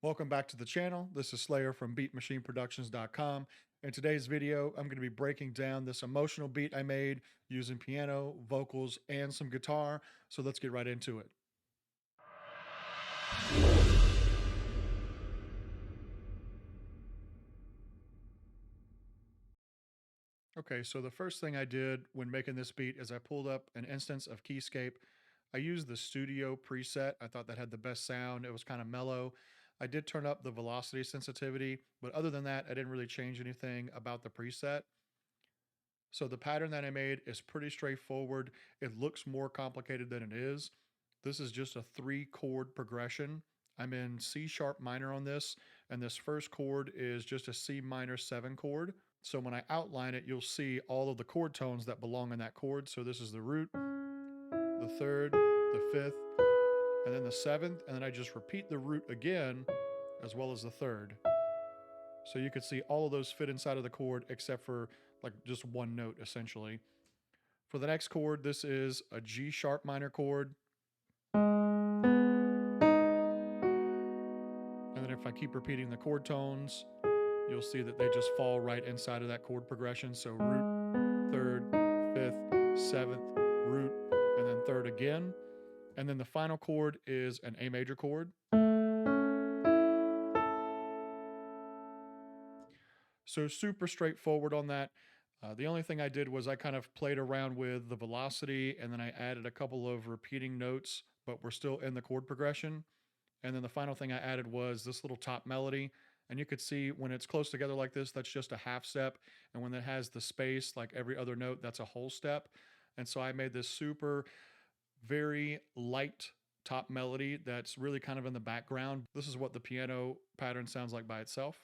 Welcome back to the channel. This is Slayer from beatmachineproductions.com. In today's video, I'm going to be breaking down this emotional beat I made using piano, vocals, and some guitar. So let's get right into it. Okay, so the first thing I did when making this beat is I pulled up an instance of Keyscape. I used the studio preset. I thought that had the best sound. It was kind of mellow. I did turn up the velocity sensitivity, but other than that, I didn't really change anything about the preset. So the pattern that I made is pretty straightforward. It looks more complicated than it is. This is just a 3-chord progression. I'm in C sharp minor on this, and this first chord is just a C minor 7 chord. So when I outline it, you'll see all of the chord tones that belong in that chord. So this is the root, the third, the fifth, and then the seventh, and then I just repeat the root again, as well as the third. So you could see all of those fit inside of the chord except for like just one note essentially. For the next chord, this is a G sharp minor chord. And then if I keep repeating the chord tones, you'll see that they just fall right inside of that chord progression. So root, third, fifth, seventh, root, and then third again. And then the final chord is an A major chord. So super straightforward on that. The only thing I did was I kind of played around with the velocity, and then I added a couple of repeating notes, but we're still in the chord progression. And then the final thing I added was this little top melody. And you could see when it's close together like this, that's just a half step. And when it has the space, like every other note, that's a whole step. And so I made this super, very light top melody that's really kind of in the background. This is what the piano pattern sounds like by itself.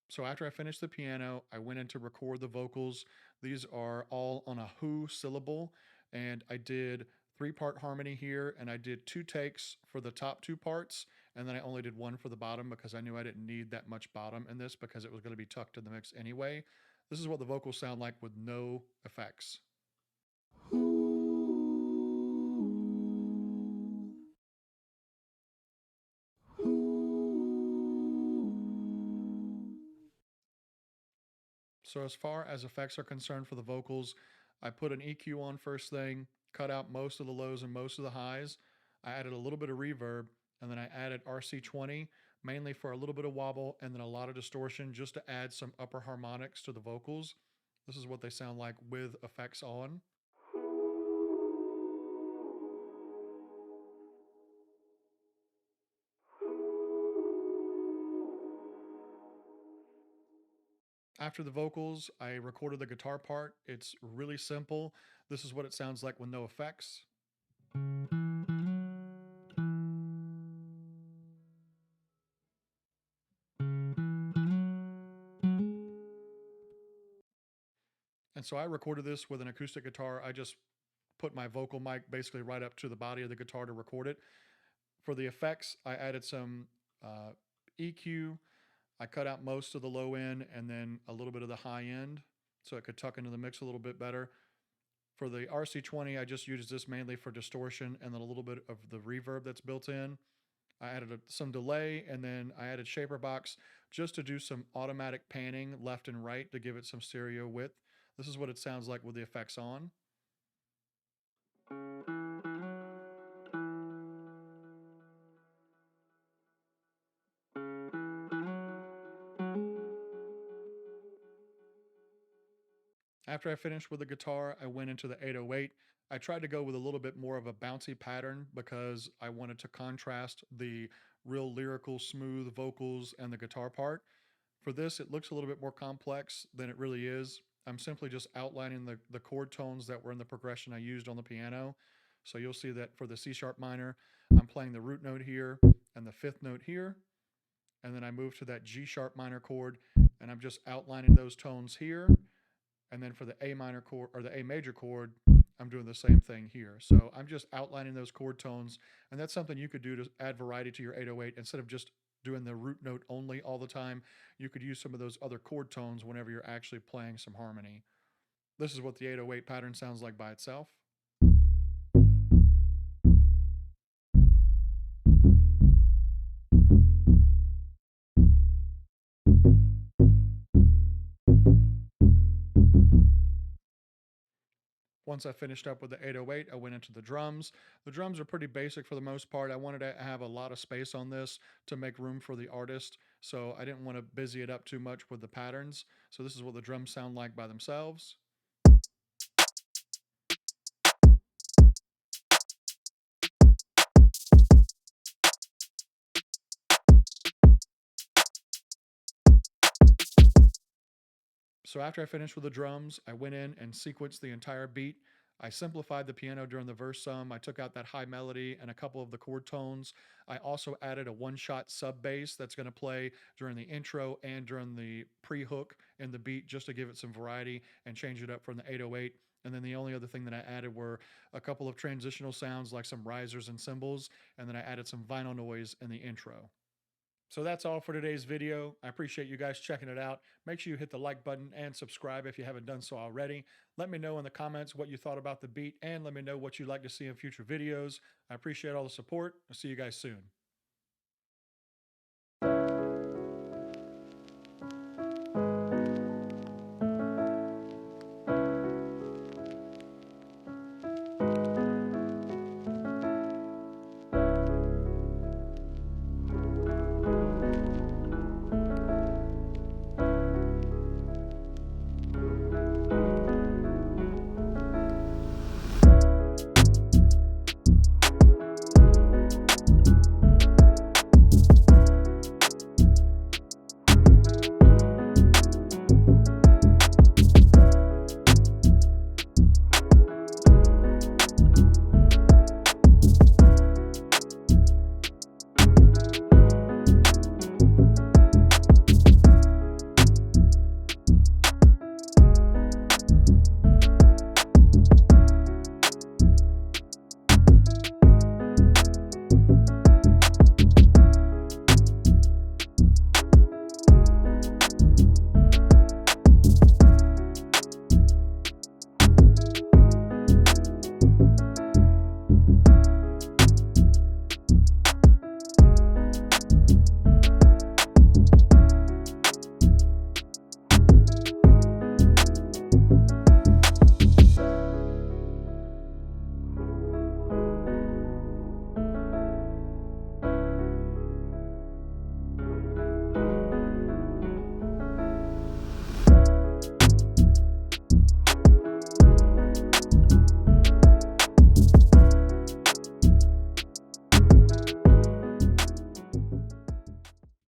So after I finished the piano, I went in to record the vocals. These are all on a who syllable, and I did 3-part harmony here, and I did 2 takes for the top 2 parts, and then I only did 1 for the bottom because I knew I didn't need that much bottom in this because it was going to be tucked in the mix anyway. This is what the vocals sound like with no effects. So as far as effects are concerned for the vocals, I put an EQ on first thing, cut out most of the lows and most of the highs. I added a little bit of reverb, and then I added RC20, mainly for a little bit of wobble and then a lot of distortion just to add some upper harmonics to the vocals. This is what they sound like with effects on. After the vocals, I recorded the guitar part. It's really simple. This is what it sounds like with no effects. And so I recorded this with an acoustic guitar. I just put my vocal mic basically right up to the body of the guitar to record it. For the effects, I added some EQ. I cut out most of the low end and then a little bit of the high end so it could tuck into the mix a little bit better. For the RC20, I just used this mainly for distortion and then a little bit of the reverb that's built in. I added some delay, and then I added shaper box just to do some automatic panning left and right to give it some stereo width. This is what it sounds like with the effects on. After I finished with the guitar, I went into the 808. I tried to go with a little bit more of a bouncy pattern because I wanted to contrast the real lyrical, smooth vocals and the guitar part. For this, it looks a little bit more complex than it really is. I'm simply just outlining the chord tones that were in the progression I used on the piano. So you'll see that for the C sharp minor, I'm playing the root note here and the 5th note here. And then I move to that G sharp minor chord, and I'm just outlining those tones here. And then for the A minor chord or the A major chord, I'm doing the same thing here. So I'm just outlining those chord tones, and that's something you could do to add variety to your 808 instead of just doing the root note only all the time, you could use some of those other chord tones whenever you're actually playing some harmony. This is what the 808 pattern sounds like by itself. Once I finished up with the 808, I went into the drums. The drums are pretty basic for the most part. I wanted to have a lot of space on this to make room for the artist, so I didn't want to busy it up too much with the patterns. So this is what the drums sound like by themselves. So after I finished with the drums, I went in and sequenced the entire beat. I simplified the piano during the verse some. I took out that high melody and a couple of the chord tones. I also added a one-shot sub bass that's going to play during the intro and during the pre-hook in the beat just to give it some variety and change it up from the 808. And then the only other thing that I added were a couple of transitional sounds like some risers and cymbals, and then I added some vinyl noise in the intro. So that's all for today's video. I appreciate you guys checking it out. Make sure you hit the like button and subscribe if you haven't done so already. Let me know in the comments what you thought about the beat and let me know what you'd like to see in future videos. I appreciate all the support. I'll see you guys soon.